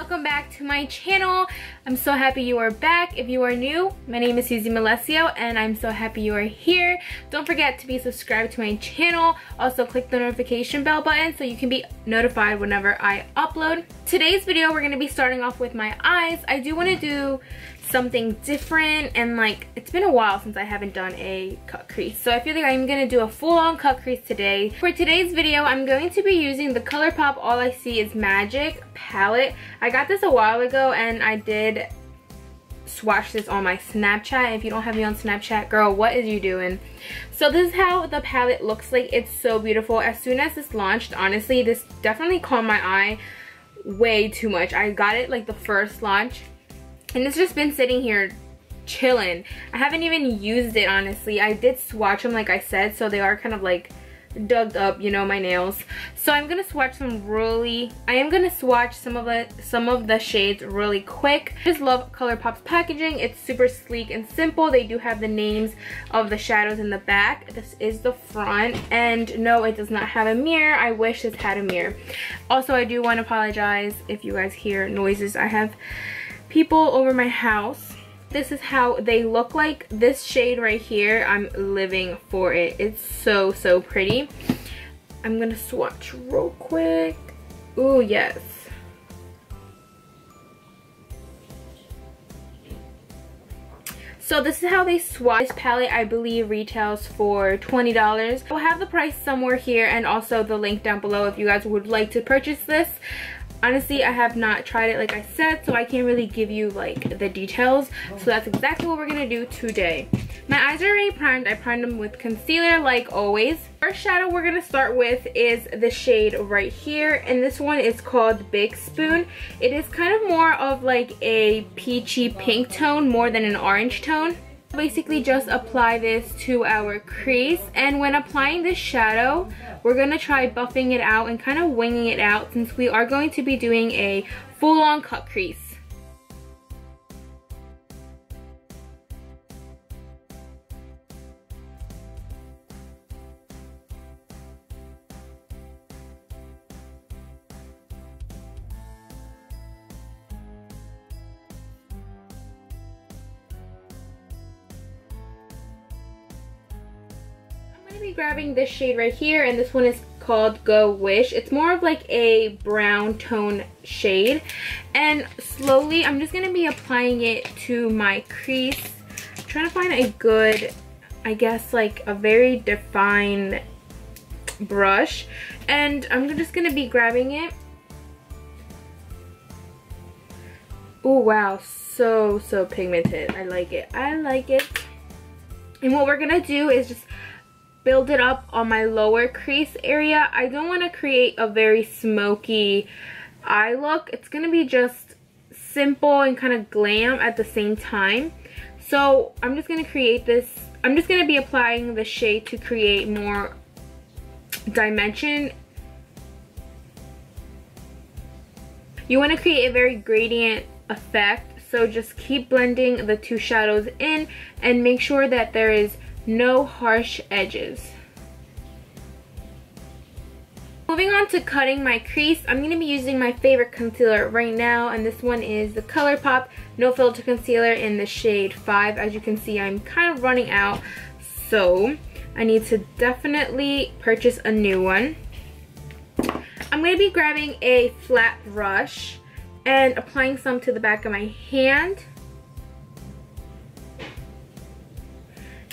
welcome back to my channel. I'm so happy you are back. If you are new, my name is Susie Malesio and I'm so happy you are here. Don't forget to be subscribed to my channel. Also click the notification bell button so you can be notified whenever I upload. Today's video we're going to be starting off with my eyes. I do want to do something different, and like it's been a while since I haven't done a cut crease, so I feel like I'm gonna do a full-on cut crease today. For today's video I'm going to be using the Colourpop All I See Is Magic palette. I got this a while ago and I did swatch this on my Snapchat. If you don't have me on Snapchat, girl, what is you doing? So this is how the palette looks like. It's so beautiful. As soon as this launched, honestly, this definitely caught my eye way too much. I got it like the first launch and it's just been sitting here chilling. I haven't even used it, honestly. I did swatch them like I said, so they are kind of like dug up, you know, my nails. So I'm gonna swatch some some of the shades really quick. I just love Colourpop's packaging. It's super sleek and simple. They do have the names of the shadows in the back. This is the front, and no, it does not have a mirror. I wish this had a mirror. Also, I do want to apologize if you guys hear noises. I have people over my house. This is how they look like. This shade right here, I'm living for it. It's so pretty. I'm gonna swatch real quick. Ooh, yes. So this is how they swatch. This palette I believe retails for $20. I'll have the price somewhere here and also the link down below if you guys would like to purchase this. Honestly, I have not tried it like I said, so I can't really give you like the details. So that's exactly what we're gonna do today. My eyes are already primed. I primed them with concealer like always. First shadow we're gonna start with is the shade right here, and this one is called Big Spoon. It is kind of more of like a peachy pink tone more than an orange tone. Basically just apply this to our crease, and when applying this shadow we're gonna try buffing it out and kind of winging it out since we are going to be doing a full-on cut crease. Be grabbing this shade right here, and this one is called Go Wish. It's more of like a brown tone shade, and slowly I'm just gonna be applying it to my crease. I'm trying to find a good, I guess like a very defined brush, and I'm just gonna be grabbing it. Oh wow, so pigmented. I like it. And what we're gonna do is just build it up on my lower crease area. I don't want to create a very smoky eye look. It's going to be just simple and kind of glam at the same time. So I'm just going to create this. I'm just going to be applying the shade to create more dimension. You want to create a very gradient effect. So just keep blending the two shadows in and make sure that there is no harsh edges. Moving on to cutting my crease, I'm going to be using my favorite concealer right now, and this one is the Colourpop No Filter Concealer in the shade 5. As you can see, I'm kind of running out, so I need to definitely purchase a new one. I'm going to be grabbing a flat brush and applying some to the back of my hand.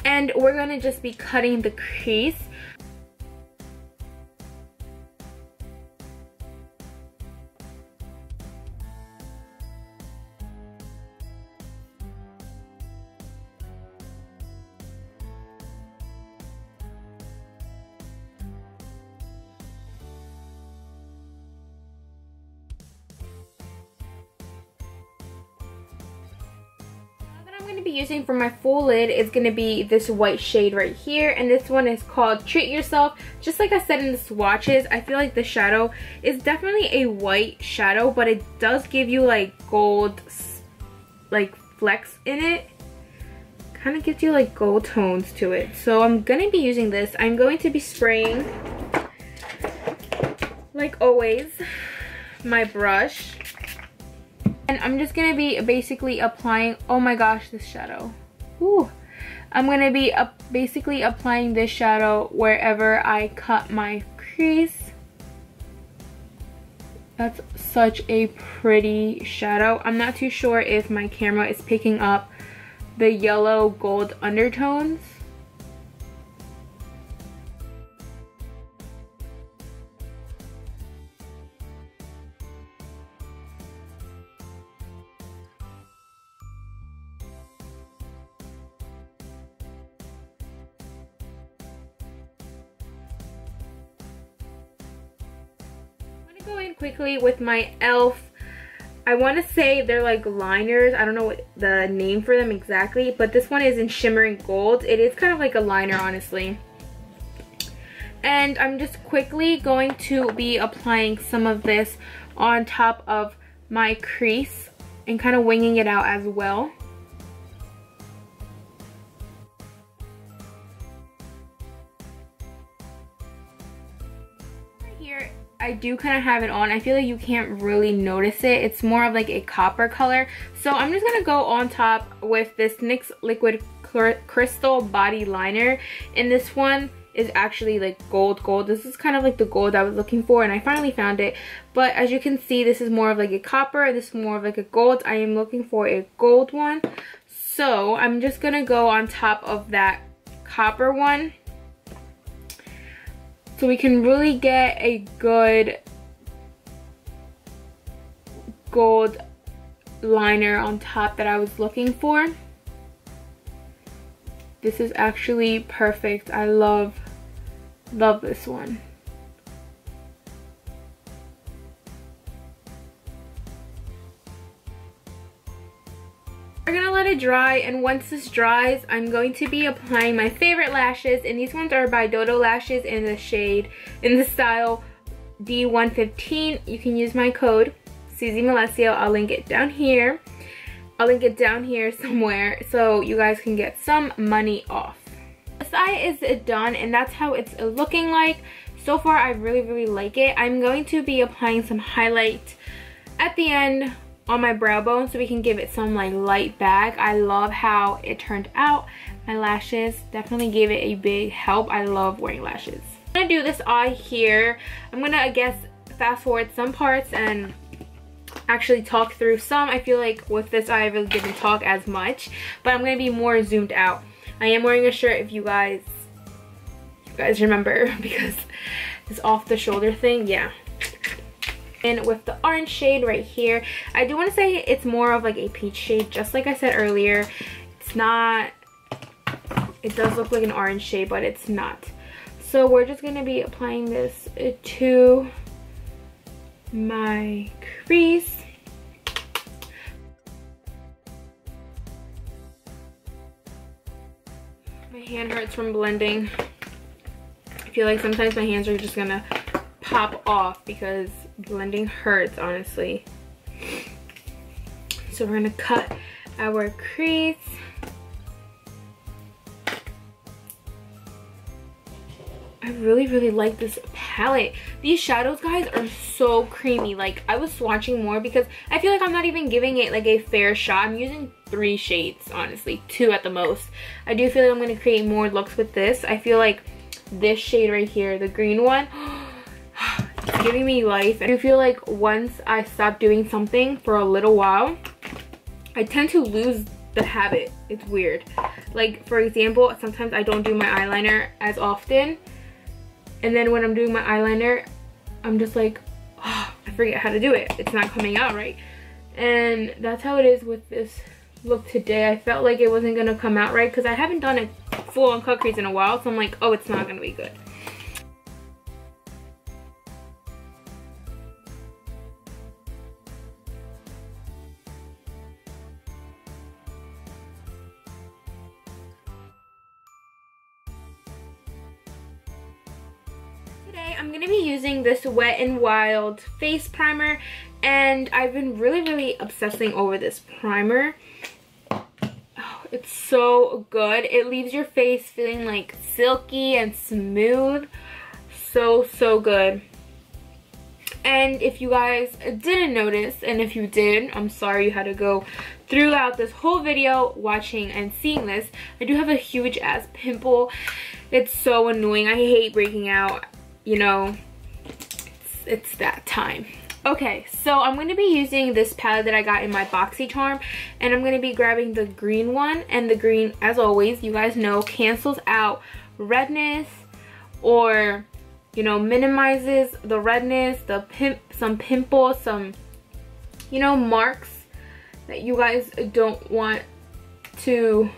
And we're going to just be cutting the crease. Be using for my full lid is going to be this white shade right here, and this one is called Treat Yourself. Just like I said in the swatches, I feel like the shadow is definitely a white shadow, but it does give you like gold like flecks in it. Kind of gives you like gold tones to it. So I'm going to be using this. I'm going to be spraying, like always, my brush And I'm just gonna be basically applying, oh my gosh, this shadow. Ooh. I'm gonna be basically applying this shadow wherever I cut my crease. That's such a pretty shadow. I'm not too sure if my camera is picking up the yellow gold undertones. Go in quickly with my e.l.f. I want to say they're like liners. I don't know what the name for them exactly, but this one is in shimmering gold. It is kind of like a liner, honestly. And I'm just quickly going to be applying some of this on top of my crease and kind of winging it out as well. Here I do kind of have it on. I feel like you can't really notice it. It's more of like a copper color. So I'm just going to go on top with this NYX Liquid Crystal Body Liner. And this one is actually like gold. This is kind of like the gold I was looking for, and I finally found it. But as you can see, this is more of like a copper. This is more of like a gold. I am looking for a gold one. So I'm just going to go on top of that copper one, so we can really get a good gold liner on top that I was looking for. This is actually perfect. I love this one. We're gonna let it dry, and once this dries, I'm going to be applying my favorite lashes, and these ones are by Dodolashes in the style D115. You can use my code CZMalesio. I'll link it down here. I'll link it down here somewhere so you guys can get some money off. This eye is done, and that's how it's looking like. So far, I really like it. I'm going to be applying some highlight at the end on my brow bone so we can give it some like light back. I love how it turned out. My lashes definitely gave it a big help. I love wearing lashes. I'm gonna do this eye here. I'm gonna, I guess, fast forward some parts and actually talk through some. I feel like with this eye I really didn't talk as much, but I'm gonna be more zoomed out. I am wearing a shirt, if you guys remember, because this off the shoulder thing, yeah. And with the orange shade right here, I do want to say it's more of like a peach shade, just like I said earlier. It's not, it does look like an orange shade, but it's not. So we're just going to be applying this to my crease. My hand hurts from blending. I feel like sometimes my hands are just going to pop off because blending hurts, honestly. So we're gonna cut our crease. I really like this palette. These shadows, guys, are so creamy. Like, I was swatching more because I feel like I'm not even giving it like a fair shot. I'm using 3 shades, honestly, 2 at the most. I do feel like I'm gonna create more looks with this. I feel like this shade right here, the green one, it's giving me life. And I feel like once I stop doing something for a little while, I tend to lose the habit. It's weird. Like, for example, sometimes I don't do my eyeliner as often, and then when I'm doing my eyeliner, I'm just like, oh, I forget how to do it. It's not coming out right. And that's how it is with this look today. I felt like it wasn't gonna come out right because I haven't done a full-on cut crease in a while, so I'm like, oh, it's not gonna be good. Today I'm going to be using this Wet n Wild face primer, and I've been really obsessing over this primer. Oh, it's so good. It leaves your face feeling like silky and smooth. So good. And if you guys didn't notice, and if you did, I'm sorry you had to go throughout this whole video watching and seeing this, I do have a huge ass pimple. It's so annoying. I hate breaking out, you know, it's that time. Okay, so I'm going to be using this palette that I got in my BoxyCharm, and I'm going to be grabbing the green one, and the green, as always, you guys know, cancels out redness, or, you know, minimizes the redness, some pimples, some, you know, marks that you guys don't want to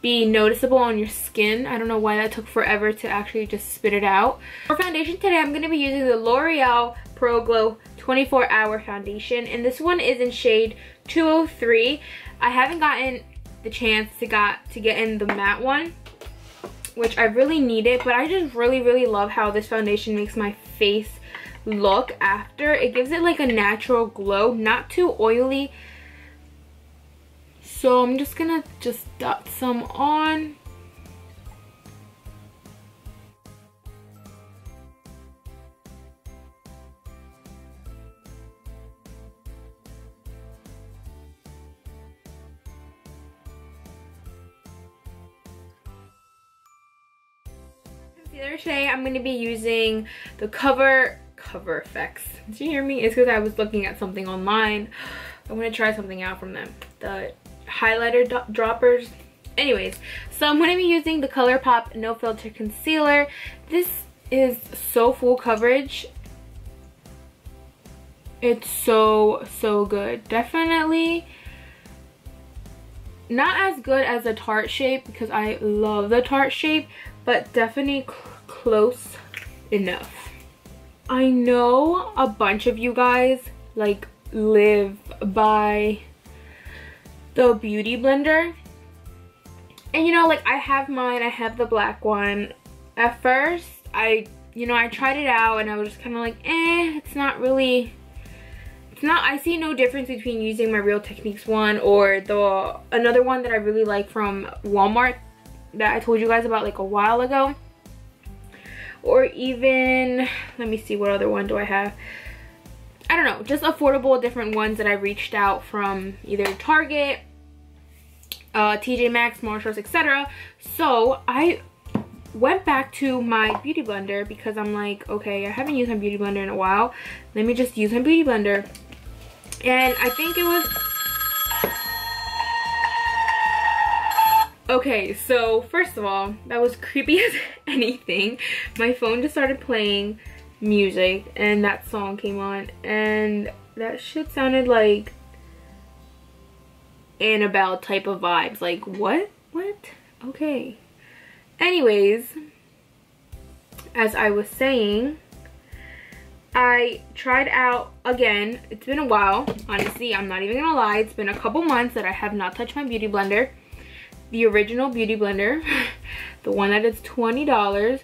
be noticeable on your skin. I don't know why that took forever to actually just spit it out. For foundation today, I'm going to be using the L'Oreal Pro Glow 24-Hour Foundation, and this one is in shade 203. I haven't gotten the chance to get in the matte one, which I really need it, but I just really love how this foundation makes my face look after. It gives it like a natural glow, not too oily. So I'm just gonna dot some on. Concealer today, I'm going to be using the Cover Effects. Did you hear me? It's because I was looking at something online. I want to try something out from them. The highlighter droppers. Anyways, so I'm going to be using the Colourpop No Filter Concealer. This is so full coverage. It's so good. Definitely not as good as the Tarte shape, because I love the Tarte shape, but definitely close enough. I know a bunch of you guys like live by the beauty blender, and you know, like, I have mine, I have the black one. At first I tried it out and I was just kind of like, it's not, I see no difference between using my Real Techniques one or another one that I really like from Walmart that I told you guys about like a while ago, or even, let me see, what other one do I have? I don't know, just affordable different ones that I reached out from either Target, TJ Maxx, Marshalls, etc. So I went back to my beauty blender because I'm like, okay, I haven't used my beauty blender in a while. Let me just use my beauty blender. And I think it was... Okay, so first of all, that was creepy as anything. My phone just started playing music and that song came on, and that shit sounded like Annabelle type of vibes. Like, what? Okay. Anyways, as I was saying, I tried out again. It's been a while, honestly, I'm not even gonna lie. It's been a couple months that I have not touched my beauty blender. The original beauty blender, the one that is $20,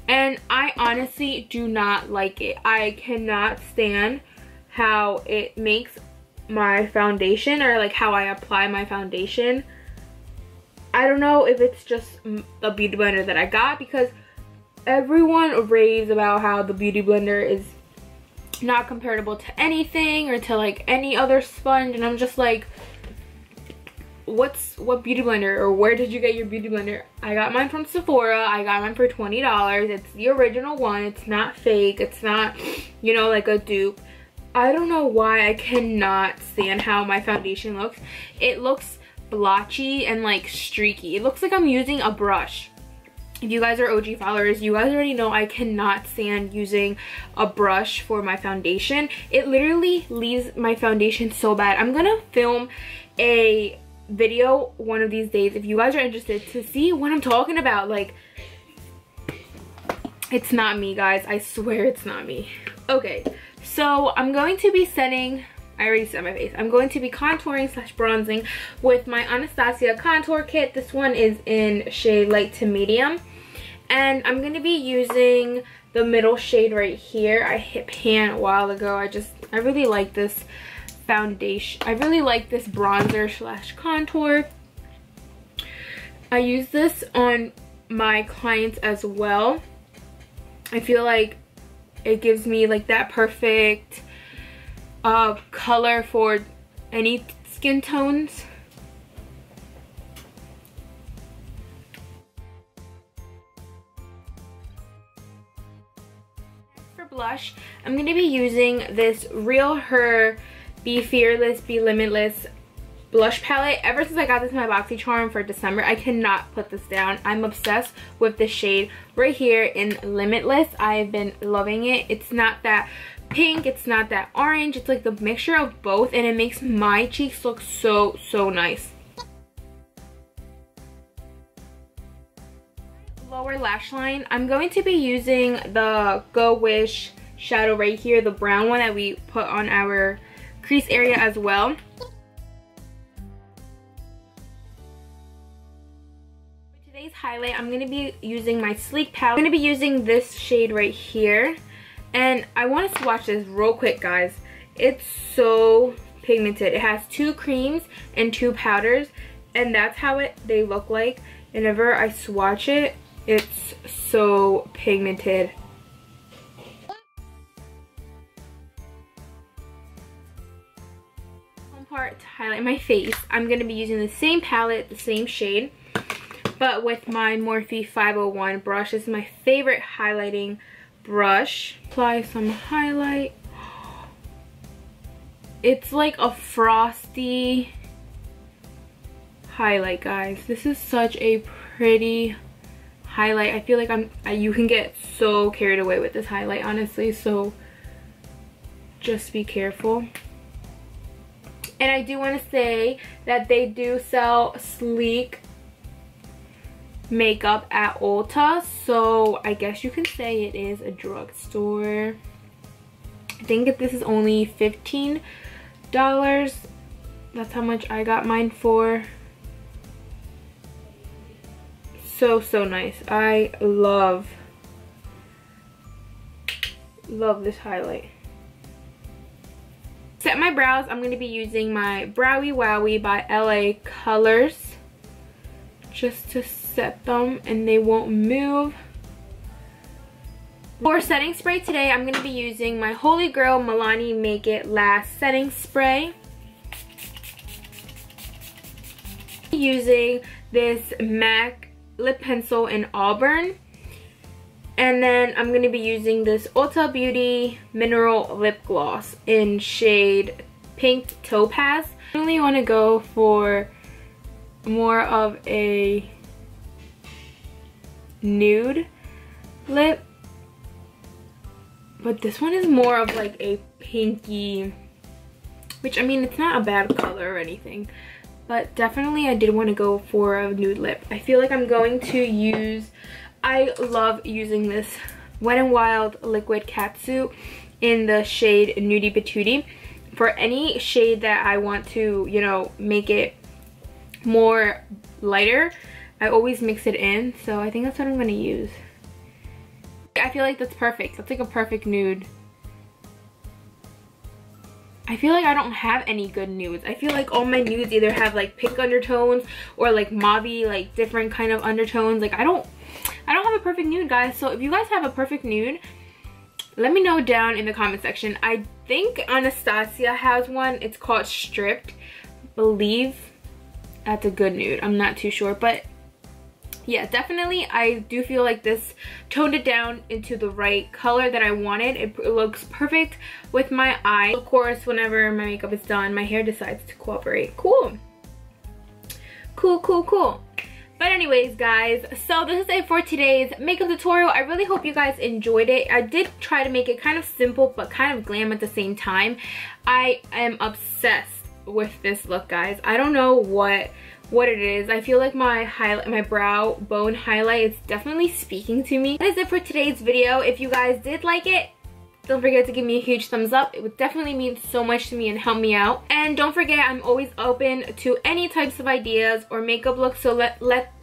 and I honestly do not like it. I cannot stand how it makes my foundation, or like how I apply my foundation. I don't know if it's just a beauty blender that I got, because everyone raves about how the beauty blender is not comparable to anything or to like any other sponge, and I'm just like, what beauty blender, or where did you get your beauty blender? I got mine from Sephora. I got mine for $20. It's the original one. It's not fake. It's not, you know, like a dupe. I don't know why I cannot stand how my foundation looks. It looks blotchy and like streaky. It looks like I'm using a brush. If you guys are OG followers, you guys already know I cannot stand using a brush for my foundation. It literally leaves my foundation so bad. I'm gonna film a video one of these days if you guys are interested to see what I'm talking about. Like, it's not me, guys. I swear it's not me. Okay, so I'm going to be setting, I already set my face. I'm going to be contouring / bronzing with my Anastasia contour kit. This one is in shade light to medium, and I'm going to be using the middle shade right here. I hit pan a while ago. I really like this foundation. I really like this bronzer / contour. I use this on my clients as well. I feel like It gives me like that perfect color for any skin tones. For blush, I'm going to be using this Realher Be Fearless, Be Limitless blush palette. Ever since I got this in my BoxyCharm for December, I cannot put this down. I'm obsessed with the shade right here in Limitless. I've been loving it. It's not that pink, it's not that orange, it's like the mixture of both, and it makes my cheeks look so nice. Lower lash line, I'm going to be using the Go Wish shadow right here, the brown one that we put on our crease area as well. For today's highlight, I'm going to be using my Sleek palette. I'm going to be using this shade right here. And I want to swatch this real quick, guys. It's so pigmented. It has 2 creams and 2 powders. And that's how they look like. Whenever I swatch it, it's so pigmented. One part to highlight my face, I'm going to be using the same palette, the same shade, but with my Morphe 501 brush. This is my favorite highlighting brush. Apply some highlight. It's like a frosty highlight, guys. This is such a pretty highlight. I feel like you can get so carried away with this highlight, honestly, so just be careful. And I do want to say that they do sell Sleek makeup at Ulta, so I guess you can say it is a drugstore. I think if this is only $15. That's how much I got mine for. So nice. I love this highlight. Set my brows, I'm going to be using my Browy Wowie by LA Colors just to set them and they won't move. For setting spray today, I'm going to be using my Holy Grail Milani Make It Last setting spray. Using this MAC lip pencil in Auburn. And then I'm going to be using this Ulta Beauty Mineral Lip Gloss in shade Pink Topaz. I really want to go for more of a nude lip, but this one is more of like a pinky, which I mean, it's not a bad color or anything, but definitely I did want to go for a nude lip. I feel like I'm going to use, I love using this Wet n Wild Liquid Catsuit in the shade Nudie Patootie. For any shade that I want to, you know, make it more lighter, I always mix it in, so I think that's what I'm going to use. I feel like that's perfect. That's like a perfect nude. I feel like I don't have any good nudes. I feel like all my nudes either have like pink undertones or like mauvey, like different kind of undertones. Like I don't have a perfect nude, guys. So if you guys have a perfect nude, let me know down in the comment section. I think Anastasia has one. It's called Stripped. Believe that's a good nude. I'm not too sure, but yeah, definitely I do feel like this toned it down into the right color that I wanted. It looks perfect with my eye. Of course, whenever my makeup is done, my hair decides to cooperate. Cool. But anyways, guys, so this is it for today's makeup tutorial. I really hope you guys enjoyed it. I did try to make it kind of simple but kind of glam at the same time. I am obsessed with this look, guys. I don't know what it is. I feel like my brow bone highlight is definitely speaking to me. That is it for today's video. If you guys did like it, don't forget to give me a huge thumbs up. It would definitely mean so much to me and help me out. And don't forget, I'm always open to any types of ideas or makeup looks, so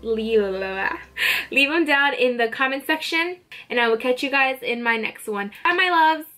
leave them down in the comment section, and I will catch you guys in my next one. Bye, my loves.